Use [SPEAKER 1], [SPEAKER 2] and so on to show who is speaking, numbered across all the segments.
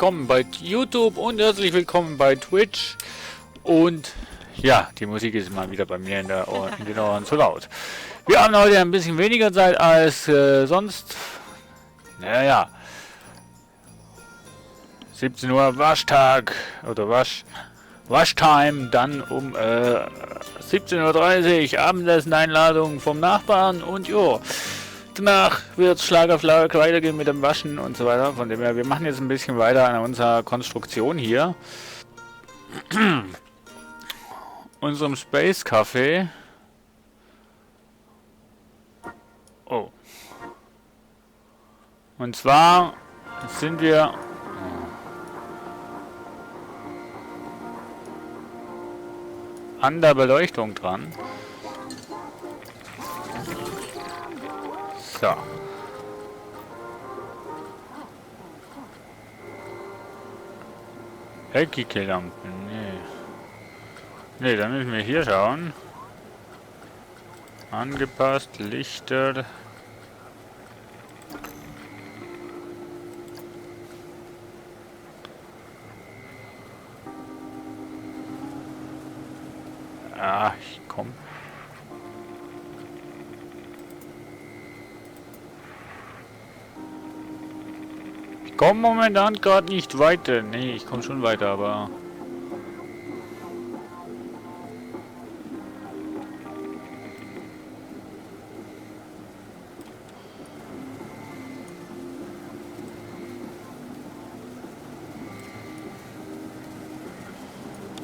[SPEAKER 1] willkommen bei YouTube und herzlich willkommen bei Twitch. Und ja, die Musik ist mal wieder bei mir in den Ohren zu laut. Wir haben heute ein bisschen weniger Zeit als sonst. Naja, 17 Uhr Waschtag oder Waschtime, dann um 17:30 Uhr Abendessen Einladung vom Nachbarn und jo. Danach wird es Schlag auf Schlag weitergehen mit dem Waschen und so weiter. Von dem her, wir machen jetzt ein bisschen weiter an unserer Konstruktion hier. Unserem Space Café. Oh. Und zwar sind wir an der Beleuchtung dran. So. Eckige Lampen, nee. Nee, dann müssen wir hier schauen. Angepasst, Lichter. Ah, ich komm. Ich komme momentan gerade nicht weiter. Nee, ich komme schon weiter, aber...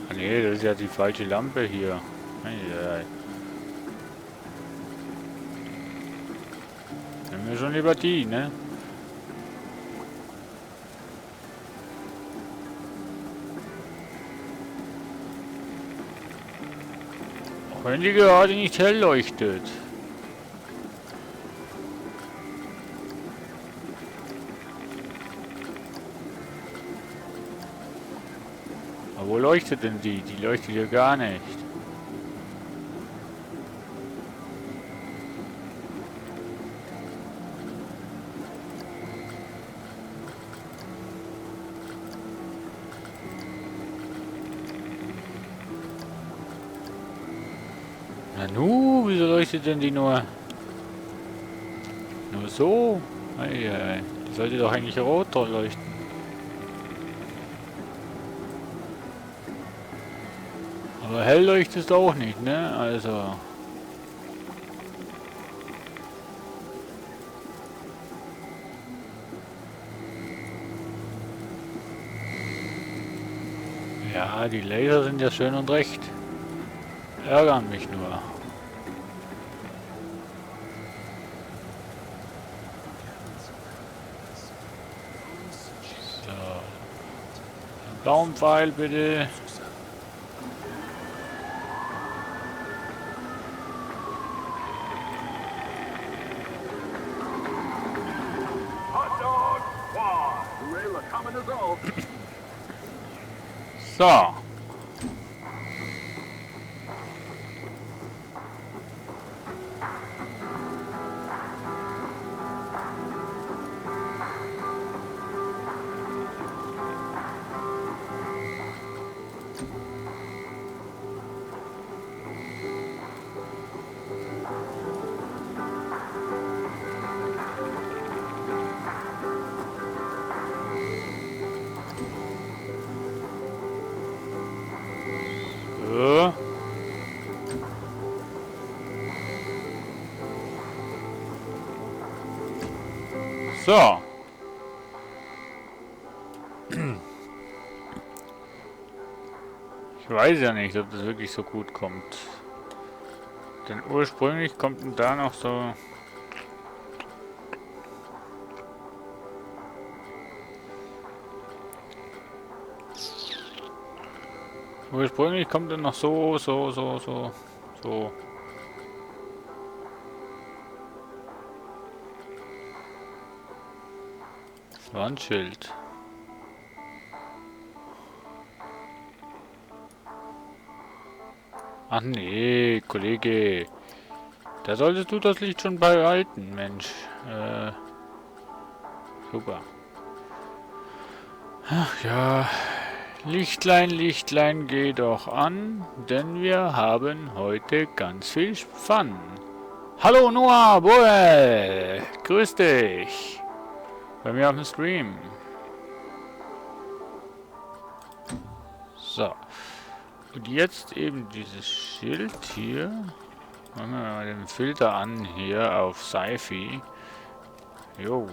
[SPEAKER 1] Ah, nee, das ist ja die falsche Lampe hier. Eieiei. Nehmen wir schon lieber die, ne? Wenn die gerade nicht hell leuchtet. Aber wo leuchtet denn die? Die leuchtet ja gar nicht. Nanu, wieso leuchtet denn die nur so? Eieiei. Die sollte doch eigentlich rot leuchten. Aber hell leuchtet es auch nicht, ne? Also. Ja, die Laser sind ja schön und recht. Ärgern mich nur. So. Baumpfeil bitte. So. So. Ich weiß ja nicht, ob das wirklich so gut kommt. Denn ursprünglich kommt da noch so... Ursprünglich kommt dann noch so. Wandschild. Ach nee, Kollege. Da solltest du das Licht schon behalten, Mensch. Super. Ach ja, Lichtlein, Lichtlein, geh doch an, denn wir haben heute ganz viel Fun. Hallo Noah, Boel, grüß dich. Bei mir auf dem Stream. So. Und jetzt eben dieses Schild hier. Machen wir mal den Filter an hier auf Sci-Fi. Jo.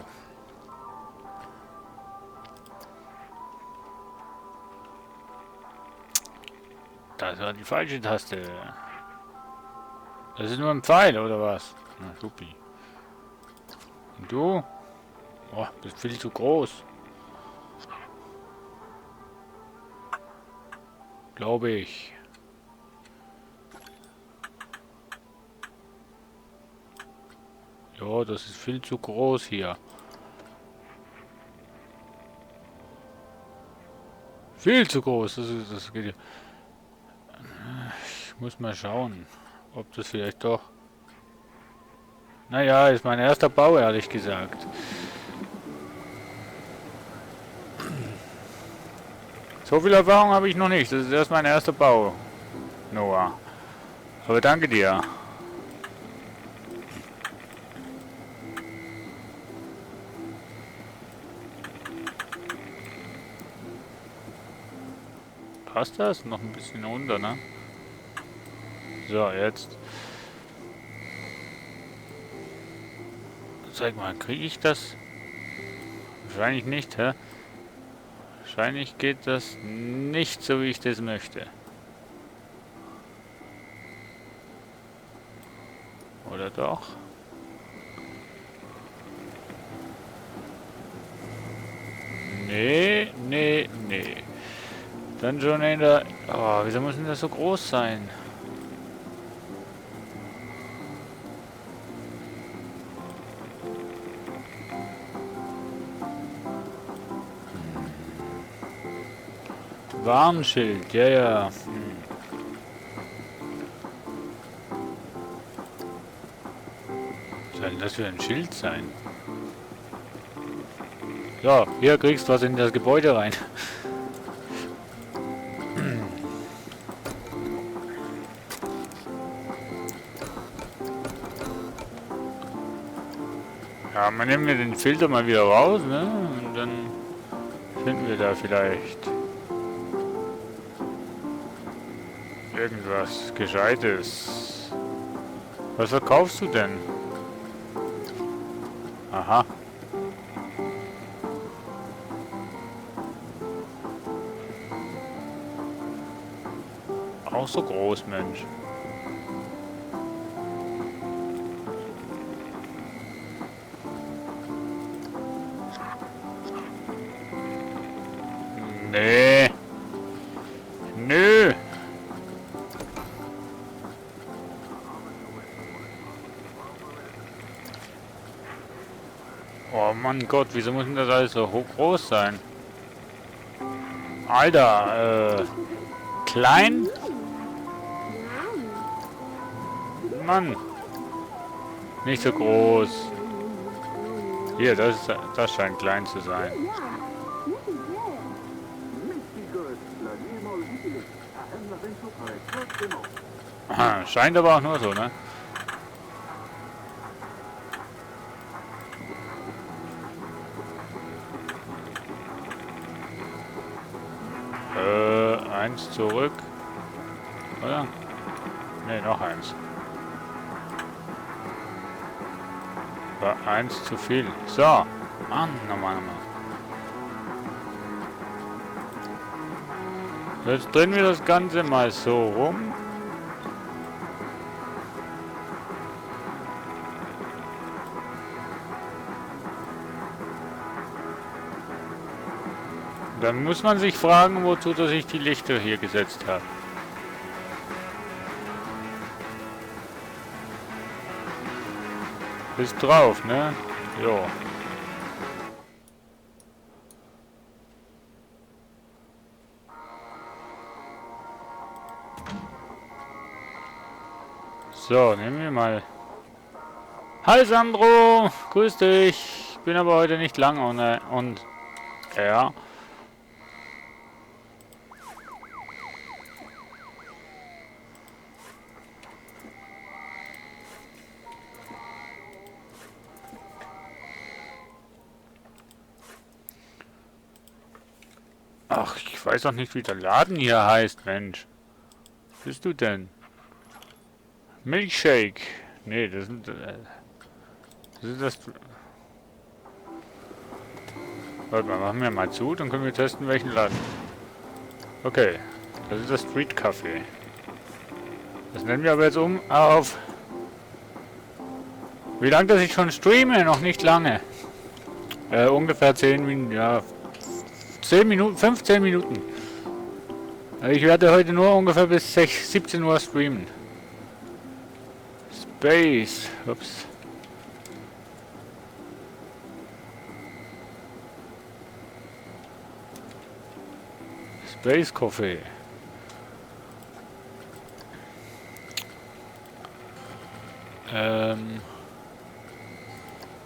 [SPEAKER 1] Das war die falsche Taste. Das ist nur ein Pfeil, oder was? Na, supi. Und du? Oh, bist viel zu groß. Glaube ich. Ja, das ist viel zu groß hier. Viel zu groß. Das geht hier. Ich muss mal schauen, ob das vielleicht doch... Naja, ist mein erster Bau, ehrlich gesagt. So viel Erfahrung habe ich noch nicht. Das ist erst mein erster Bau, Noah. Aber danke dir. Passt das? Noch ein bisschen runter, ne? So, jetzt. Sag mal, kriege ich das? Wahrscheinlich nicht, hä? Wahrscheinlich geht das nicht so, wie ich das möchte. Oder doch? Nee, nee, nee. Dann schon in der... Oh, wieso muss denn das so groß sein? Warnschild, ja, ja. Was soll denn das für ein Schild sein? So, hier kriegst du was in das Gebäude rein. Ja, man nehmen wir den Filter mal wieder raus, ne? Und dann finden wir da vielleicht irgendwas Gescheites. Was verkaufst du denn? Aha. Auch so groß, Mensch. Nee. Nö. Oh Mann Gott, wieso muss denn das alles so groß sein? Alter, klein? Mann. Nicht so groß. Hier, das scheint klein zu sein. Aha, scheint aber auch nur so, ne? Eins zurück. Oder? Ne, noch eins. War eins zu viel. So. Mann, nochmal. Jetzt drehen wir das Ganze mal so rum. Dann muss man sich fragen, wozu dass ich die Lichter hier gesetzt habe. Ist drauf, ne? Jo. So, nehmen wir mal. Hi Sandro, grüß dich. Ich bin aber heute nicht lang und ja. Ach, ich weiß doch nicht, wie der Laden hier heißt, Mensch. Was bist du denn? Milkshake. Nee, das sind... das ist das... Warte mal, machen wir mal zu, dann können wir testen, welchen Laden. Okay, das ist das Street Café. Das nennen wir aber jetzt um auf... Wie lange das ich schon streame? Noch nicht lange. Ungefähr 10 Minuten, ja... 10 Minuten, 15 Minuten. Ich werde heute nur ungefähr bis 17 Uhr streamen. Space. Ups. Space Coffee.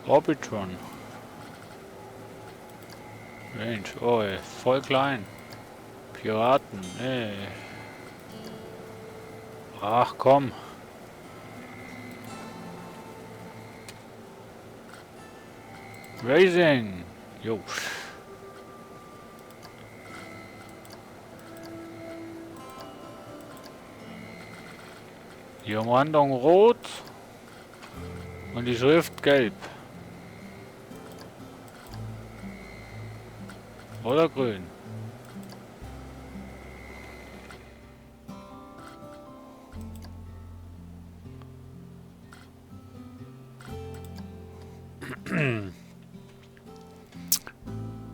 [SPEAKER 1] Orbitron. Mensch, oh, voll klein. Piraten, ey. Ach komm. Racing. Jo. Die Umrandung rot und die Schrift gelb. Oder grün.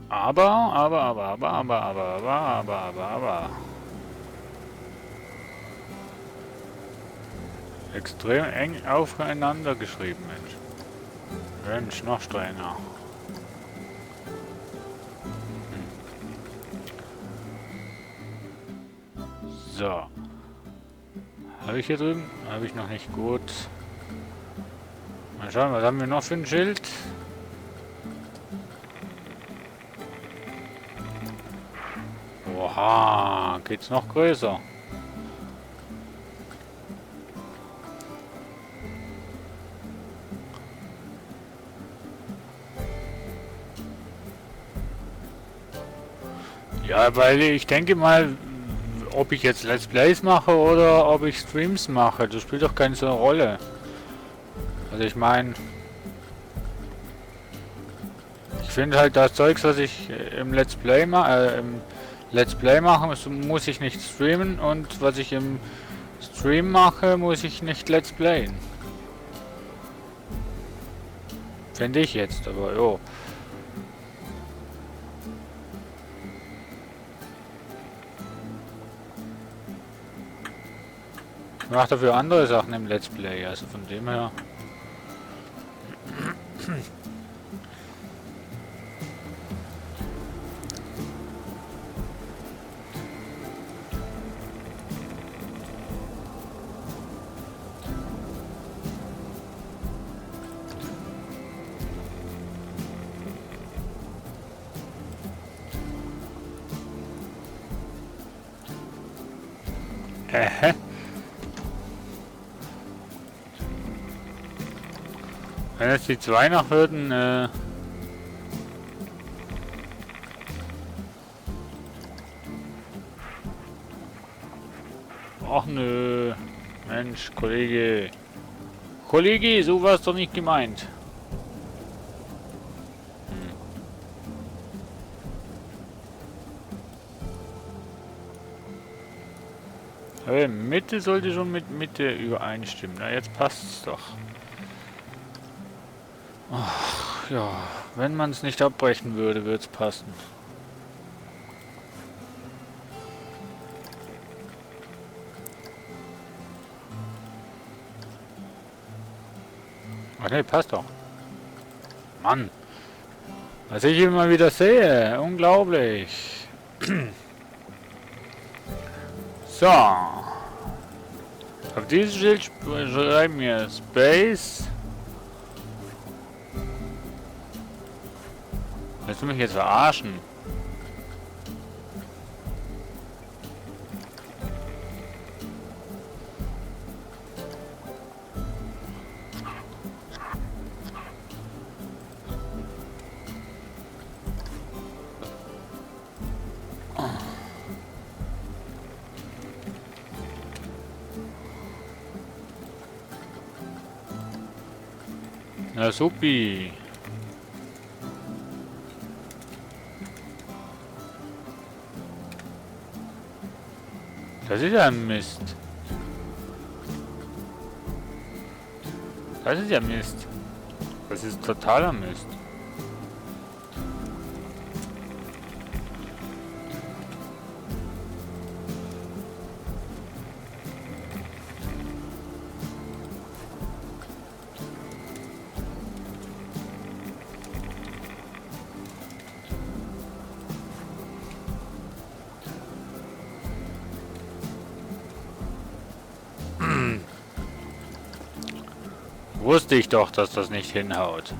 [SPEAKER 1] Aber. Extrem eng aufeinander geschrieben, Mensch. Mensch, noch strenger. So. Habe ich hier drüben? Habe ich noch nicht. Gut. Mal schauen, was haben wir noch für ein Schild? Oha, geht's noch größer? Ja, weil ich denke mal, ob ich jetzt Let's Plays mache oder ob ich Streams mache, das spielt doch keine so eine Rolle. Also ich meine, ich finde halt das Zeugs, was ich im Let's Play mache, muss ich nicht streamen, und was ich im Stream mache, muss ich nicht Let's Playen. Finde ich jetzt, aber jo. Ich mache dafür andere Sachen im Let's Play, also von dem her. Wenn jetzt die zwei noch würden, ach nö, Mensch, Kollege. Kollege, so war es doch nicht gemeint. Aber Mitte sollte schon mit Mitte übereinstimmen. Na, jetzt passt's doch. Ach, ja, wenn man es nicht abbrechen würde, würde es passen. Ach ne, passt doch. Mann. Was ich immer wieder sehe. Unglaublich. So. Auf dieses Schild schreiben wir Space. Willst du mich jetzt verarschen? Na supi. Das ist ja ein Mist. Das ist ja Mist. Das ist totaler Mist. Wusste ich doch, dass das nicht hinhaut.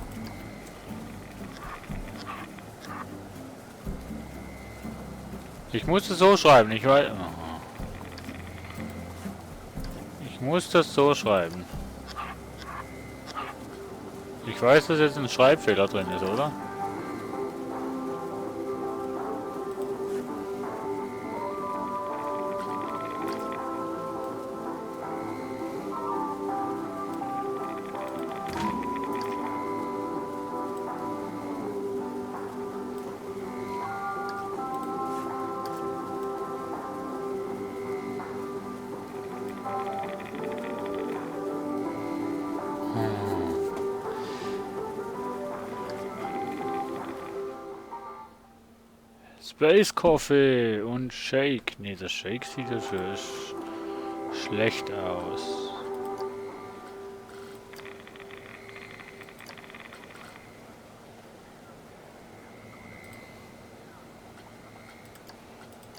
[SPEAKER 1] Ich muss es so schreiben, ich weiß. Ich muss das so schreiben. Ich weiß, dass jetzt ein Schreibfehler drin ist, oder? Space Coffee und Shake. Ne, das Shake sieht ja schlecht aus.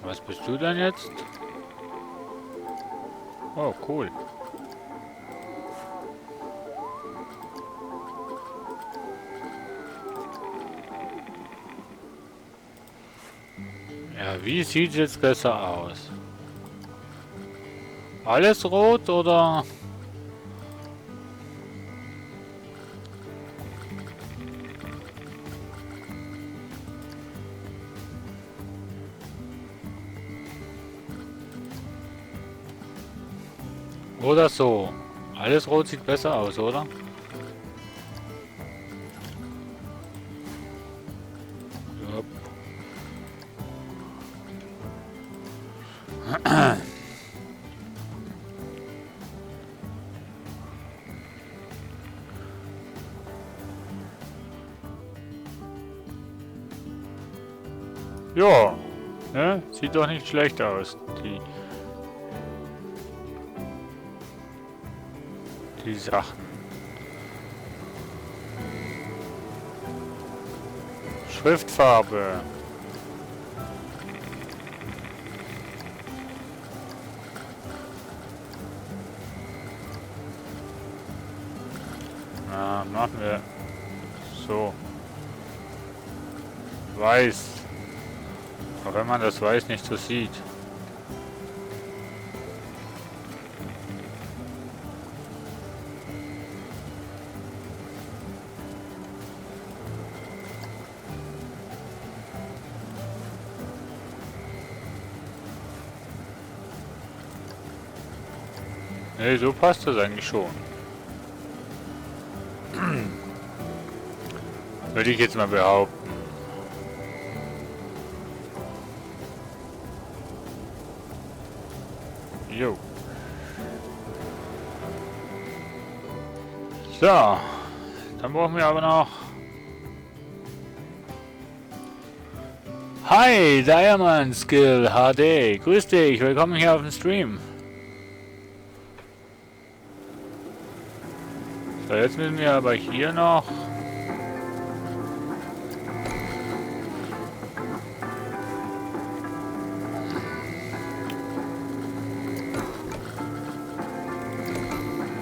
[SPEAKER 1] Was bist du denn jetzt? Oh, cool. Ja, wie sieht es jetzt besser aus? Alles rot oder? Oder so. Alles rot sieht besser aus, oder? Ja, ne? Sieht doch nicht schlecht aus. Die Sachen. Schriftfarbe. Na, machen wir so. Weiß. Auch wenn man das Weiß nicht so sieht. Nee, so passt das eigentlich schon. Würde ich jetzt mal behaupten. Jo. So. Dann brauchen wir aber noch... Hi, Diamond Skill HD. Grüß dich, willkommen hier auf dem Stream. So, jetzt müssen wir aber hier noch...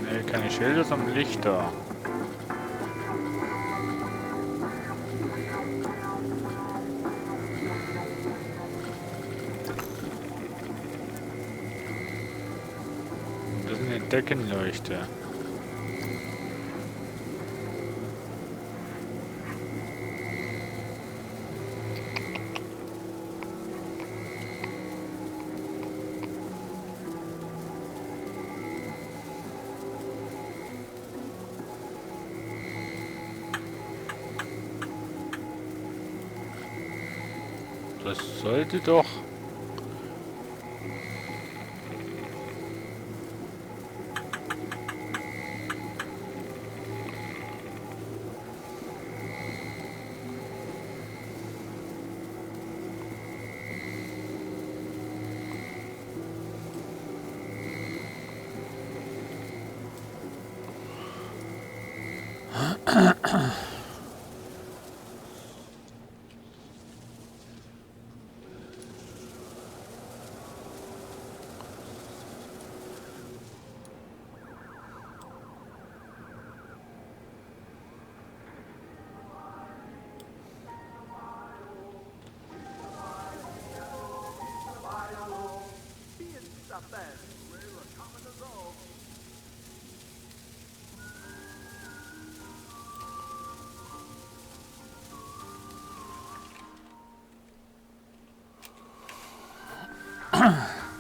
[SPEAKER 1] Ne, keine Schilder, sondern Lichter. Das ist eine Deckenleuchte. Das sollte doch...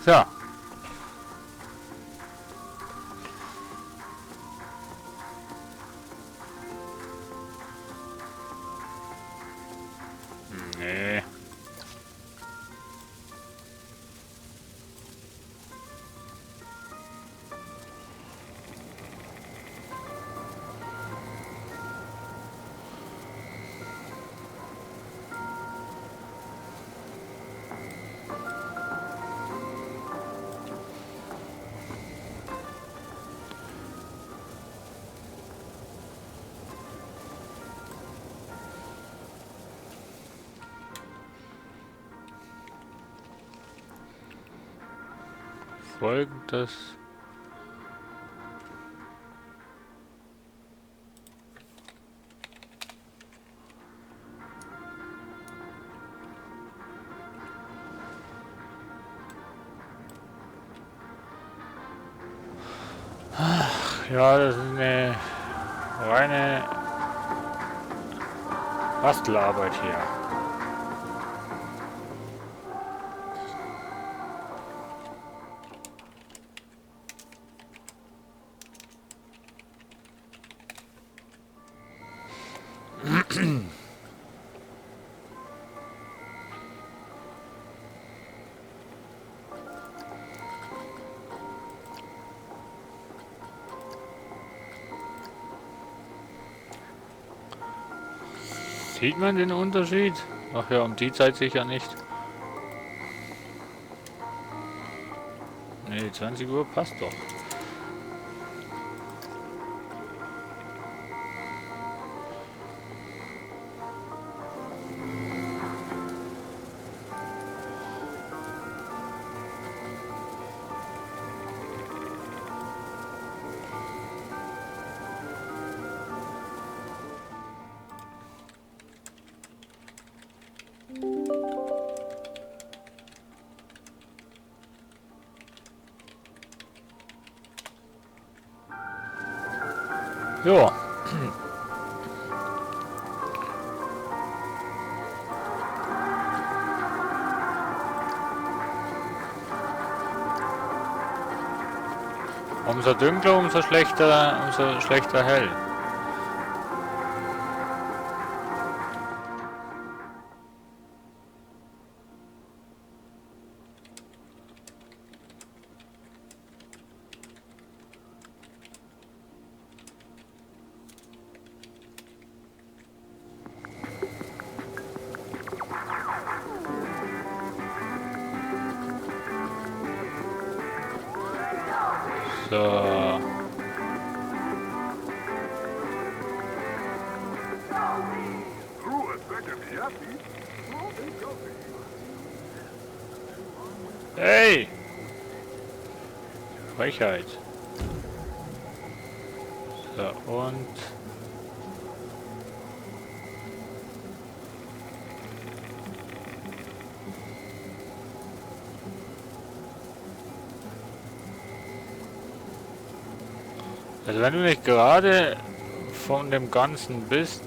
[SPEAKER 1] So. Nee. Folgendes. Ach, ja, das ist eine reine Bastelarbeit hier. Sieht man den Unterschied? Ach ja, um die Zeit sicher nicht. Nee, 20 Uhr passt doch. Ja. Umso dunkler, umso schlechter hell. So. Hey! Frechheit. So, und... Also wenn du nicht gerade von dem Ganzen bist,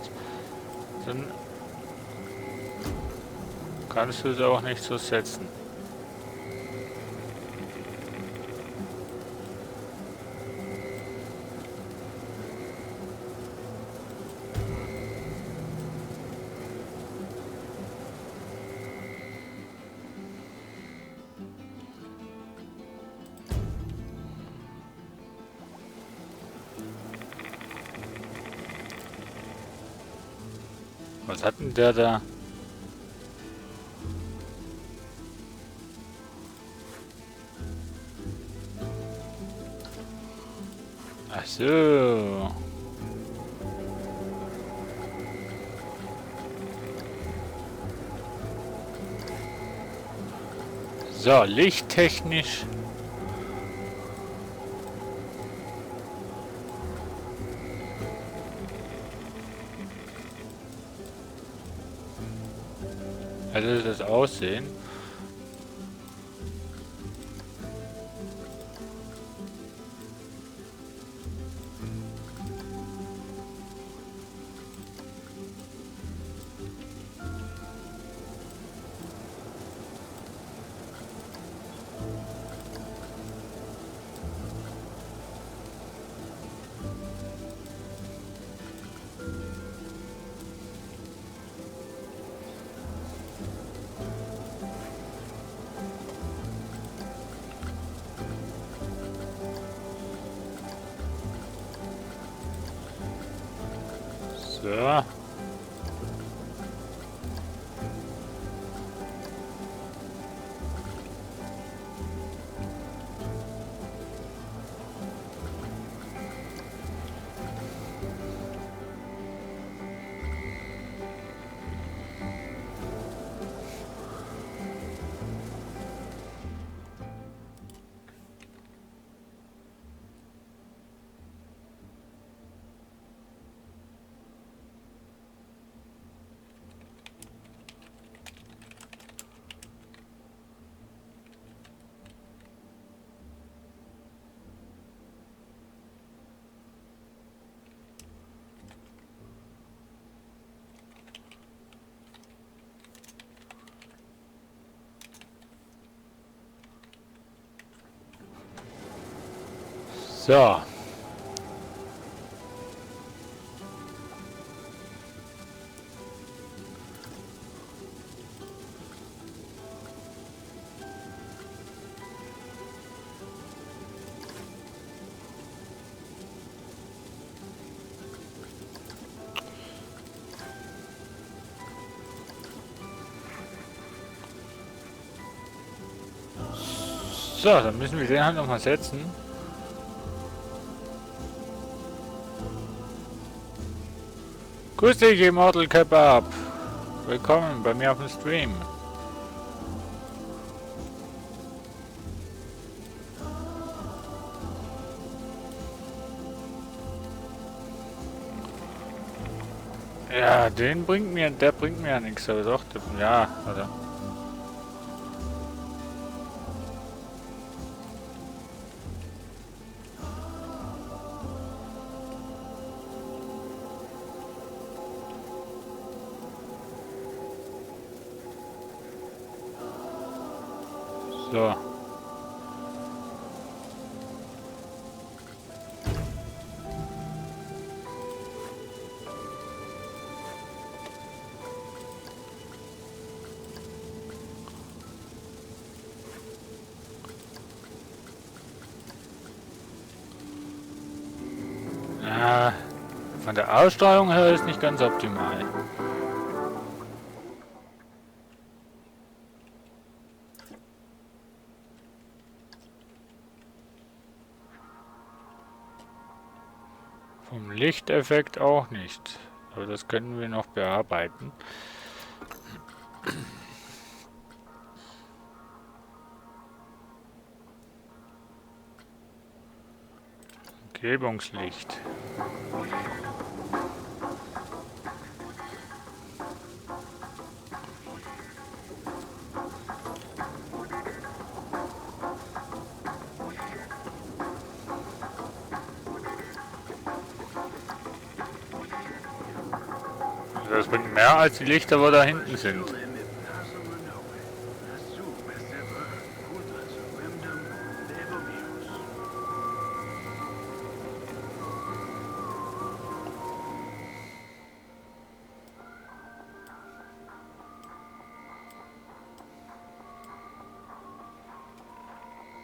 [SPEAKER 1] dann kannst du es auch nicht so setzen. Was hat denn der da? Ach so. So, lichttechnisch. Also das Aussehen. So. So. So, dann müssen wir den halt nochmal setzen. Grüß dich, Immortal Kebab. Willkommen bei mir auf dem Stream. Ja, der bringt mir ja nichts, aber doch, ja, oder? So. Ja, von der Ausstrahlung her ist nicht ganz optimal. Vom Lichteffekt auch nicht. Aber das können wir noch bearbeiten. Umgebungslicht. Das bringt mehr als die Lichter, wo da hinten sind.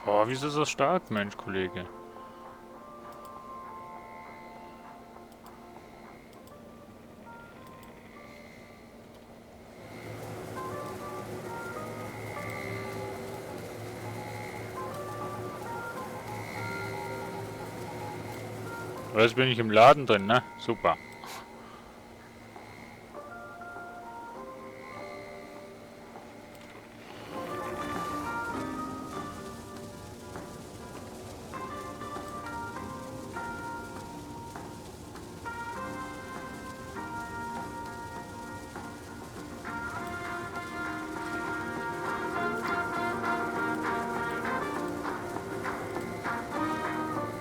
[SPEAKER 1] Boah, wieso so stark, Mensch, Kollege? Aber jetzt bin ich im Laden drin, ne? Super.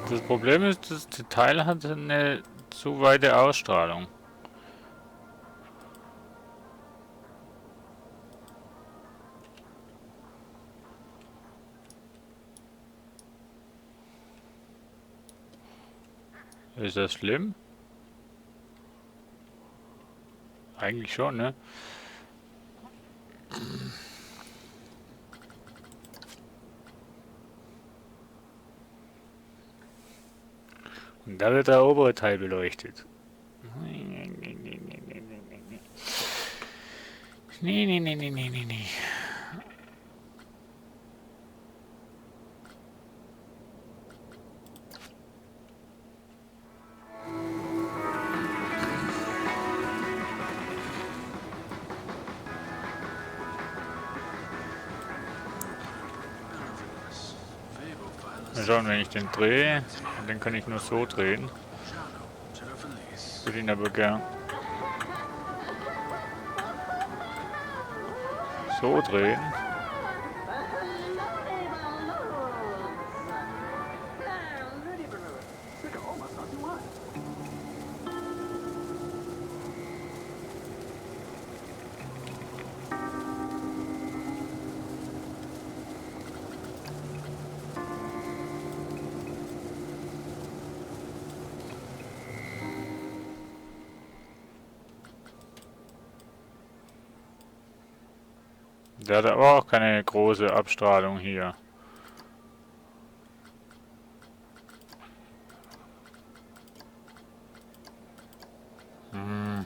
[SPEAKER 1] Das Problem ist, das Teil hat eine zu weite Ausstrahlung. Ist das schlimm? Eigentlich schon, ne? Und da wird der obere Teil beleuchtet. Nee, nee, nee, nee, nee, nee, nee. Mal schauen, wenn ich den drehe, den kann ich nur so drehen. Ich würde ihn aber gern so drehen. Der hat aber auch keine große Abstrahlung hier. Hm.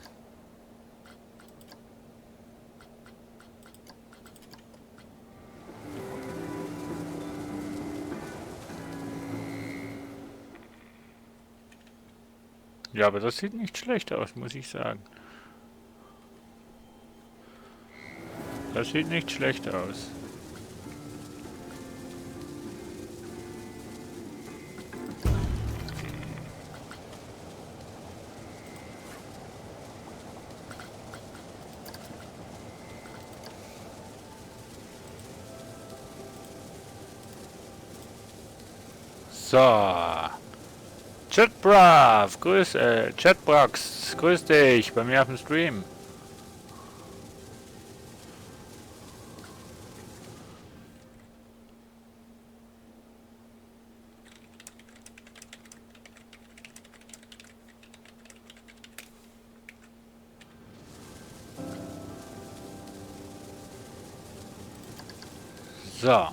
[SPEAKER 1] Ja, aber das sieht nicht schlecht aus, muss ich sagen. Das sieht nicht schlecht aus. So. Chatbrax, grüß dich bei mir auf dem Stream. So.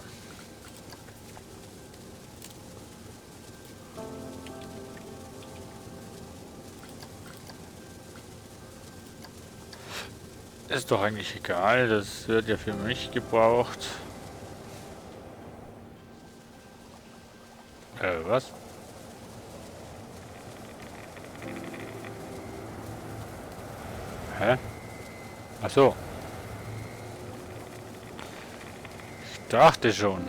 [SPEAKER 1] Ist doch eigentlich egal, das wird ja für mich gebraucht. Was? Hä? Ach so. Ich dachte schon.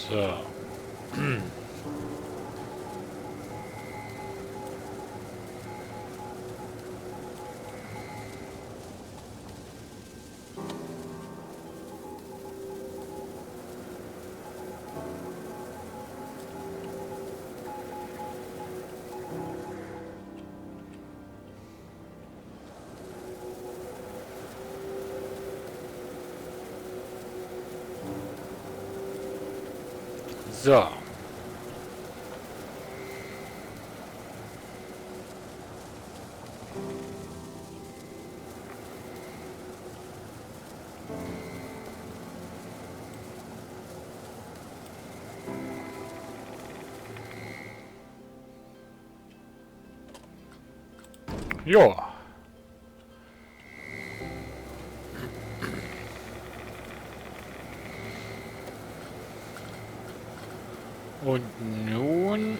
[SPEAKER 1] So. So. Ja. Und nun...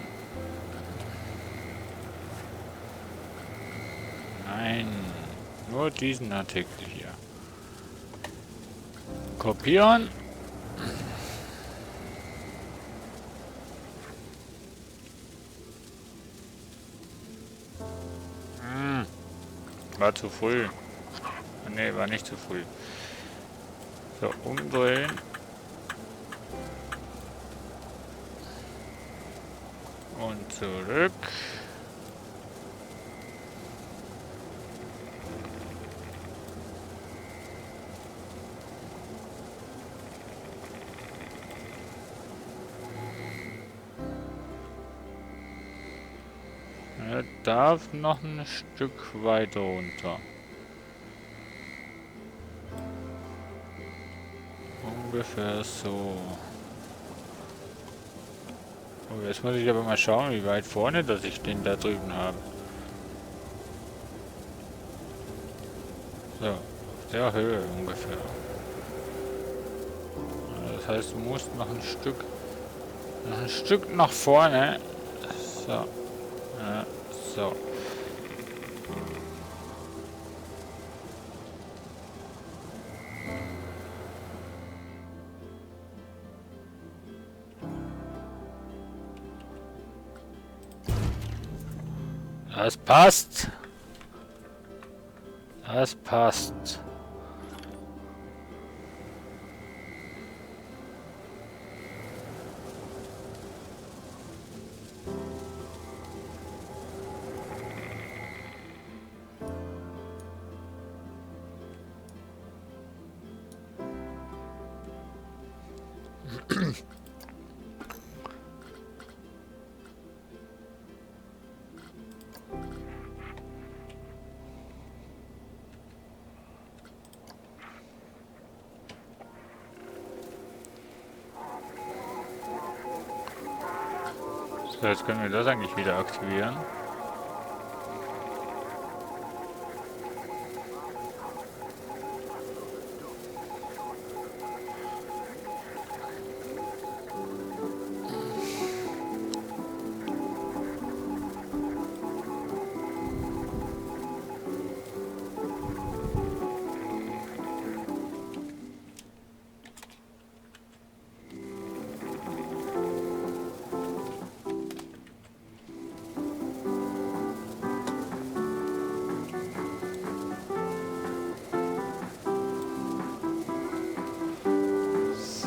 [SPEAKER 1] Nein, nur diesen Artikel hier. Kopieren. War zu früh. Ne, war nicht zu früh. So, umdrehen. Und zurück. Er darf noch ein Stück weiter runter. Ungefähr so. Oh, jetzt muss ich aber mal schauen, wie weit vorne, dass ich den da drüben habe. So, auf der Höhe ungefähr. Das heißt, du musst noch ein Stück nach vorne. So. Ja, so. Das passt. Das passt. So, jetzt können wir das eigentlich wieder aktivieren.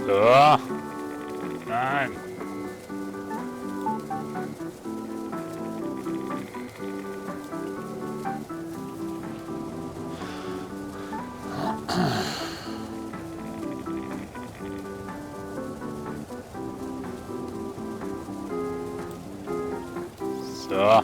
[SPEAKER 1] So. Nein. So.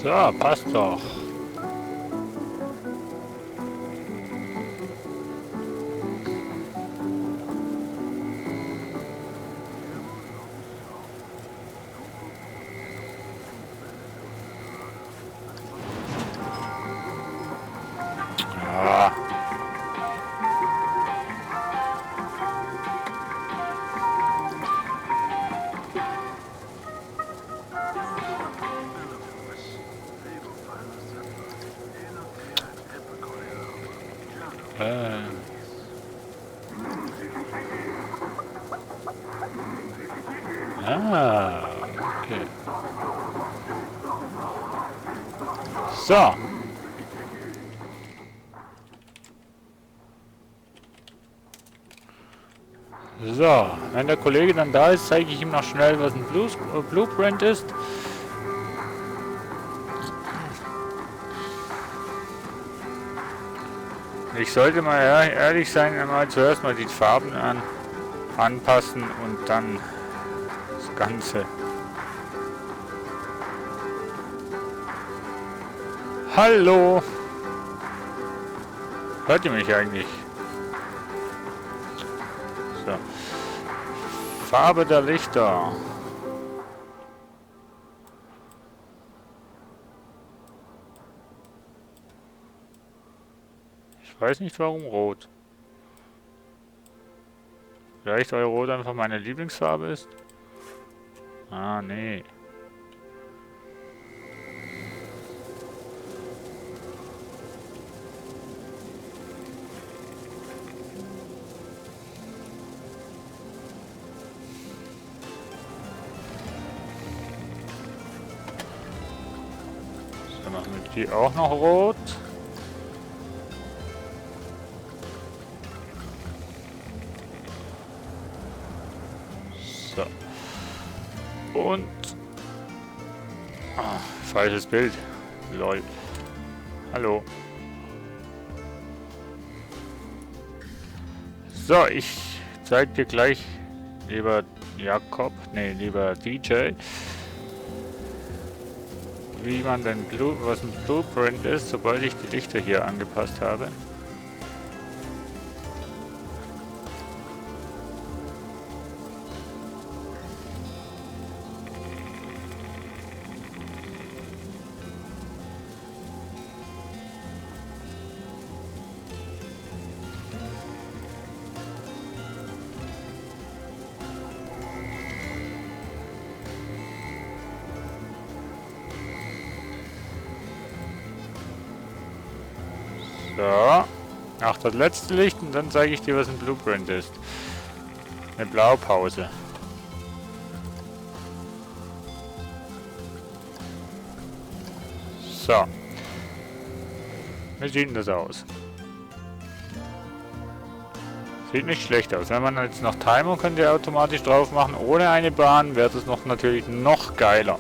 [SPEAKER 1] So, passt doch. Ah. Ah, okay. So. So, wenn der Kollege dann da ist, zeige ich ihm noch schnell, was ein Blueprint ist. Ich sollte mal ehrlich sein, einmal zuerst mal die Farben anpassen und dann das Ganze. Hallo! Hört ihr mich eigentlich? So. Farbe der Lichter. Ich weiß nicht warum rot. Vielleicht weil rot einfach meine Lieblingsfarbe ist? Ah, nee. Dann machen wir die auch noch rot. So. Und... Ah, falsches Bild. Lol. Hallo. So, ich zeig dir gleich, lieber Jakob, nee, lieber DJ, wie man denn was ein Blueprint ist, sobald ich die Lichter hier angepasst habe. So, ach, das letzte Licht und dann zeige ich dir, was ein Blueprint ist. Eine Blaupause. So. Wie sieht denn das aus? Sieht nicht schlecht aus. Wenn man jetzt noch Timer könnt ihr automatisch drauf machen, ohne eine Bahn, wäre das noch natürlich noch geiler.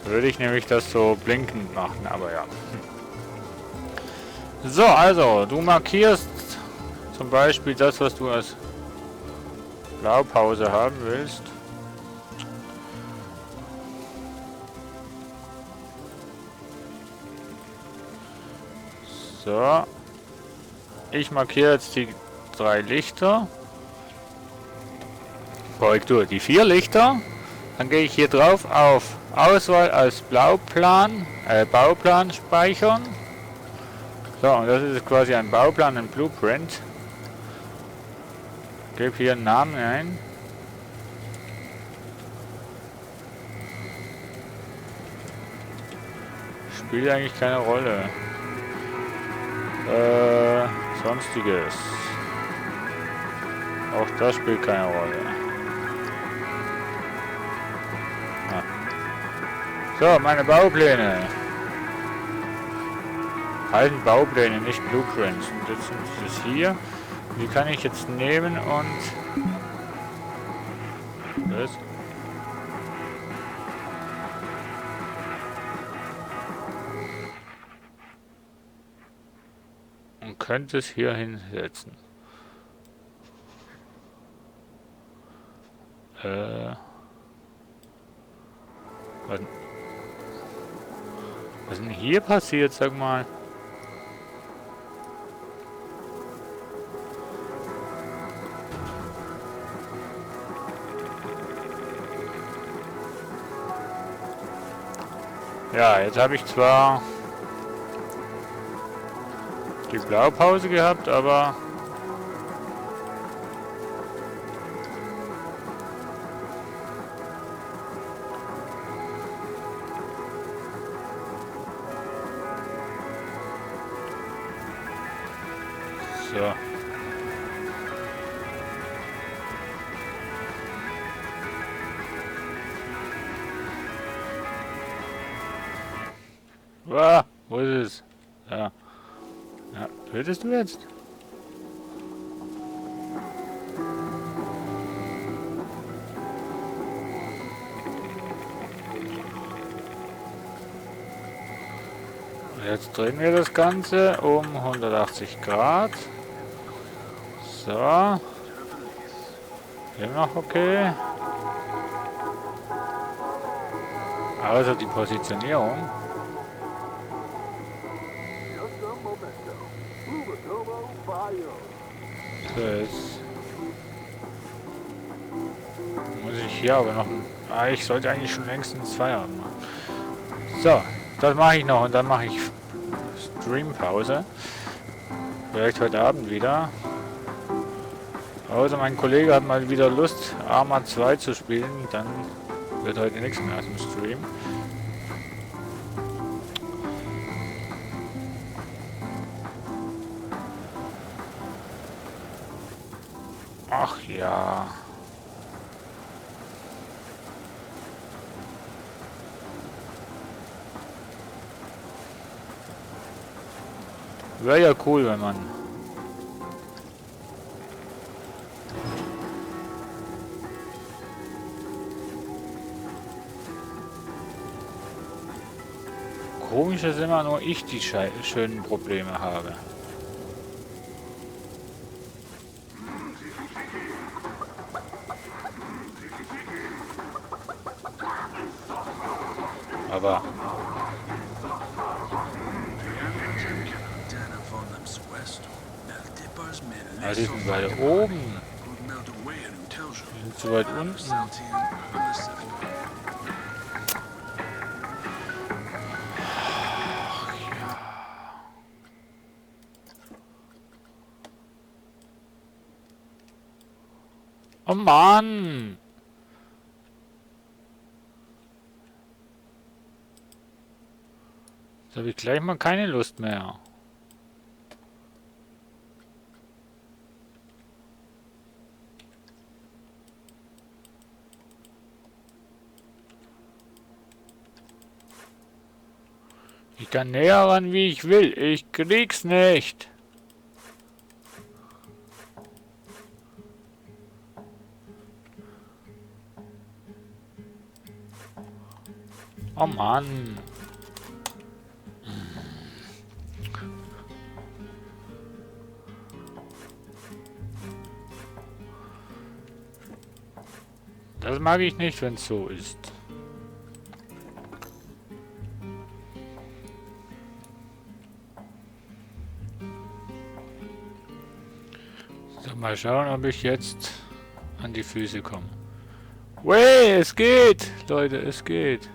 [SPEAKER 1] Da würde ich nämlich das so blinkend machen, aber ja. So, also, du markierst zum Beispiel das, was du als Blaupause haben willst. So. Ich markiere jetzt die 3 Lichter. Korrektur, die 4 Lichter. Dann gehe ich hier drauf auf Auswahl als Bauplan speichern. So, und das ist quasi ein Bauplan, ein Blueprint. Gebe hier einen Namen ein. Spielt eigentlich keine Rolle. Sonstiges. Auch das spielt keine Rolle. Ah. So, meine Baupläne. Heißen Baupläne, nicht Blueprints. Und jetzt sind das hier. Die kann ich jetzt nehmen und... Was? Und könnte es hier hinsetzen. Was ist denn hier passiert, sag mal? Ja, jetzt habe ich zwar die Blaupause gehabt, aber so. Ah, wo ist es? Ja. Ja, tötest du jetzt? Jetzt drehen wir das Ganze um 180 Grad. So. Hier noch okay. Also die Positionierung. So, jetzt muss ich hier aber noch... ich sollte eigentlich schon längst ins Feierabend machen. So, das mache ich noch und dann mache ich Streampause. Vielleicht heute Abend wieder. Also mein Kollege hat mal wieder Lust, Arma 2 zu spielen. Dann wird heute nichts mehr aus dem Stream. Ach ja. Wäre ja cool, wenn man... Komisch ist immer nur ich, die schönen Probleme habe. Aber... Was ist denn weiter oben? Wir sind zu weit unten. Oh Mann! Jetzt habe ich gleich mal keine Lust mehr. Ich kann näher ran, wie ich will. Ich krieg's nicht. Oh Mann. Das mag ich nicht, wenn es so ist. So, mal schauen, ob ich jetzt an die Füße komme. Wey, es geht! Leute, es geht.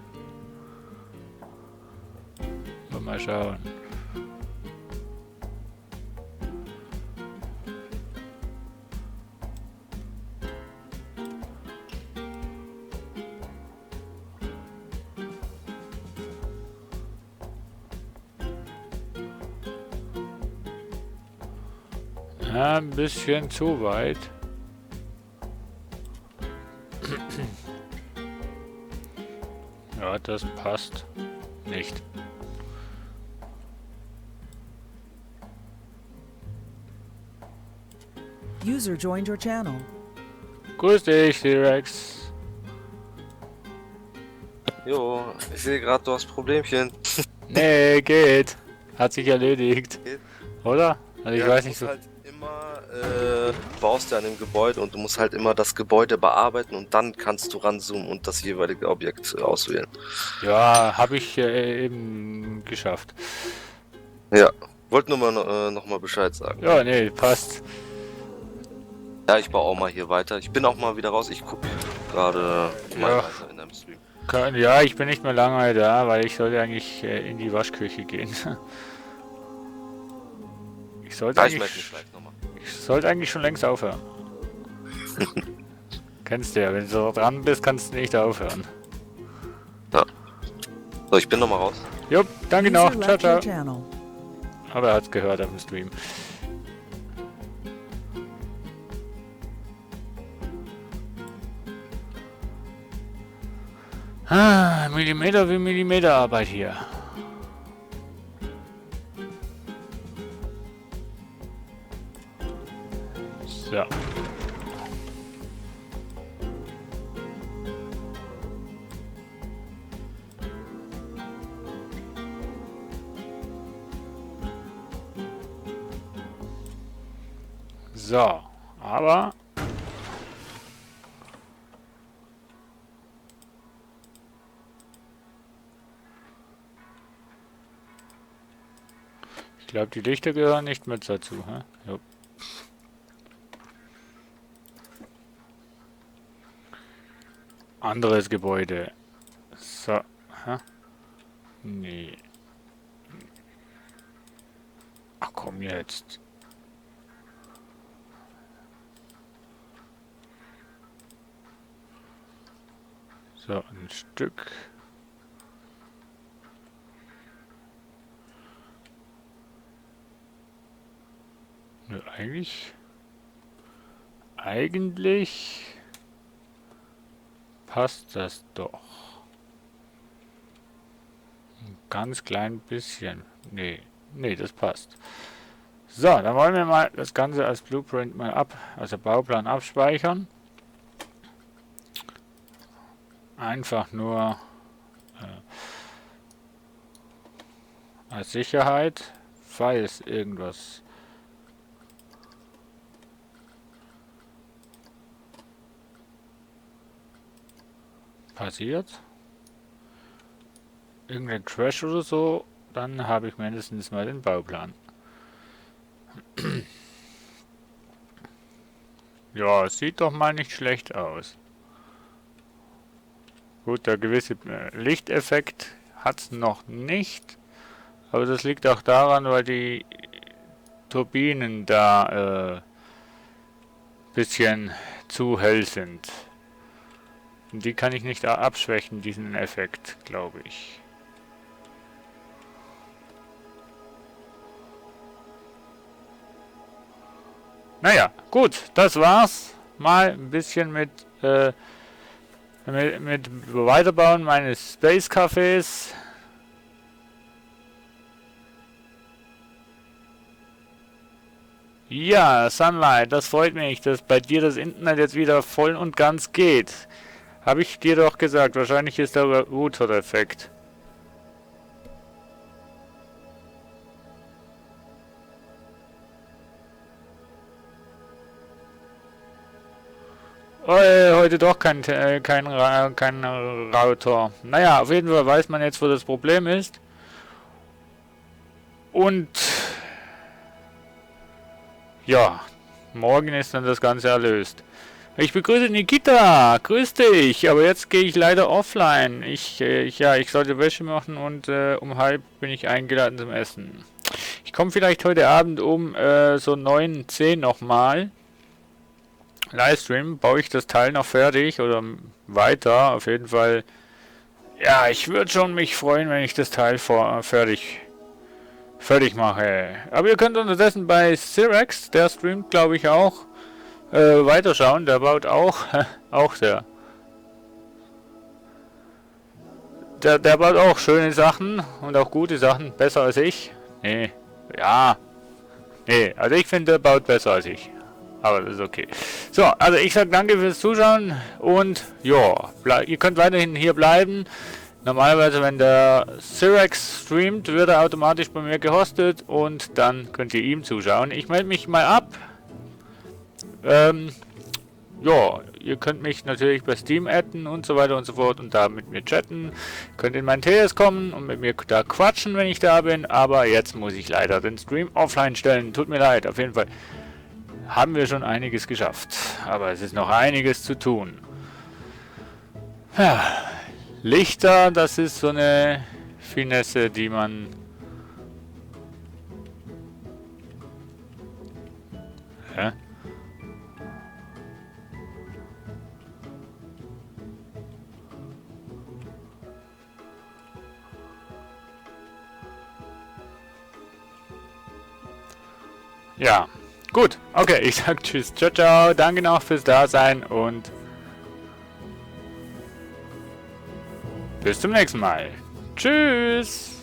[SPEAKER 1] So, mal schauen. Ein bisschen zu weit. Ja, das passt nicht.
[SPEAKER 2] User joined your channel.
[SPEAKER 1] Grüß dich, T-Rex.
[SPEAKER 3] Jo, ich sehe gerade, du hast Problemchen.
[SPEAKER 1] Nee, geht. Hat sich erledigt.
[SPEAKER 3] Geht?
[SPEAKER 1] Oder? Also ich
[SPEAKER 3] Ja,
[SPEAKER 1] weiß
[SPEAKER 3] du
[SPEAKER 1] nicht
[SPEAKER 3] musst
[SPEAKER 1] so.
[SPEAKER 3] halt immer, baust ja an dem Gebäude und du musst halt immer das Gebäude bearbeiten und dann kannst du ranzoomen und das jeweilige Objekt auswählen.
[SPEAKER 1] Ja, habe ich eben geschafft.
[SPEAKER 3] Ja, wollte nur mal noch mal Bescheid sagen.
[SPEAKER 1] Ja, nee, passt.
[SPEAKER 3] Ja, ich baue auch mal hier weiter. Ich bin auch mal wieder raus. Ich gucke gerade mal
[SPEAKER 1] Ja.
[SPEAKER 3] weiter in deinem Stream.
[SPEAKER 1] Ja, ich bin nicht mehr lange da, weil ich sollte eigentlich in die Waschküche gehen. Ich sollte
[SPEAKER 3] Ja, ich melde mich
[SPEAKER 1] eigentlich,
[SPEAKER 3] gleich nochmal.
[SPEAKER 1] ich sollte eigentlich schon längst aufhören. Kennst du ja, wenn du so dran bist, kannst du nicht aufhören.
[SPEAKER 3] Ja. So, ich bin nochmal raus.
[SPEAKER 1] Jupp, danke
[SPEAKER 2] User
[SPEAKER 1] noch. Ciao,
[SPEAKER 2] left your
[SPEAKER 1] ciao.
[SPEAKER 2] channel.
[SPEAKER 1] Aber er hat's gehört auf dem Stream. Millimeter wie Millimeter Arbeit hier. So. So, aber... Ich glaube, die Lichter gehören nicht mit dazu, hä? Jo. Anderes Gebäude. So, hä? Nee. Ach komm jetzt. So, ein Stück. Nö, eigentlich passt das doch. Ein ganz klein bisschen. Nee, das passt. So, dann wollen wir mal das Ganze als Blueprint mal also Bauplan abspeichern. Einfach nur als Sicherheit, falls irgendwas passiert. Irgendein Crash oder so, dann habe ich mindestens mal den Bauplan. Ja, es sieht doch mal nicht schlecht aus. Gut, der gewisse Lichteffekt hat es noch nicht. Aber das liegt auch daran, weil die Turbinen da bisschen zu hell sind. Und die kann ich nicht abschwächen, diesen Effekt, glaube ich. Naja, gut, das war's. Mal ein bisschen mit Weiterbauen meines Space Cafés. Ja, Sunlight, das freut mich, dass bei dir das Internet jetzt wieder voll und ganz geht. Habe ich dir doch gesagt, wahrscheinlich ist der Router-Effekt. Oh, heute doch kein Router. Naja, auf jeden Fall weiß man jetzt, wo das Problem ist. Und ja, morgen ist dann das Ganze erlöst. Ich begrüße Nikita, grüß dich, aber jetzt gehe ich leider offline. Ich sollte Wäsche machen und um 12:30 bin ich eingeladen zum Essen. Ich komme vielleicht heute Abend um so 9, 10 nochmal. Livestream, baue ich das Teil noch fertig oder weiter, auf jeden Fall. Ja, ich würde schon mich freuen, wenn ich das Teil fertig mache. Aber ihr könnt unterdessen bei Cyrex, der streamt glaube ich auch, weiterschauen, der baut auch, der baut auch schöne Sachen und auch gute Sachen, besser als ich. Also ich finde, der baut besser als ich. Aber das ist okay. So, also ich sage danke fürs Zuschauen und ja, ihr könnt weiterhin hier bleiben. Normalerweise, wenn der Cyrex streamt, wird er automatisch bei mir gehostet und dann könnt ihr ihm zuschauen. Ich melde mich mal ab. Ja, ihr könnt mich natürlich bei Steam adden und so weiter und so fort und da mit mir chatten. Könnt in mein TS kommen und mit mir da quatschen, wenn ich da bin. Aber jetzt muss ich leider den Stream offline stellen. Tut mir leid, auf jeden Fall. Haben wir schon einiges geschafft, aber es ist noch einiges zu tun. Ja, Lichter, das ist so eine Finesse, die man... Hä? Ja. Gut, okay, ich sag tschüss, ciao, ciao, danke noch fürs Dasein und bis zum nächsten Mal. Tschüss!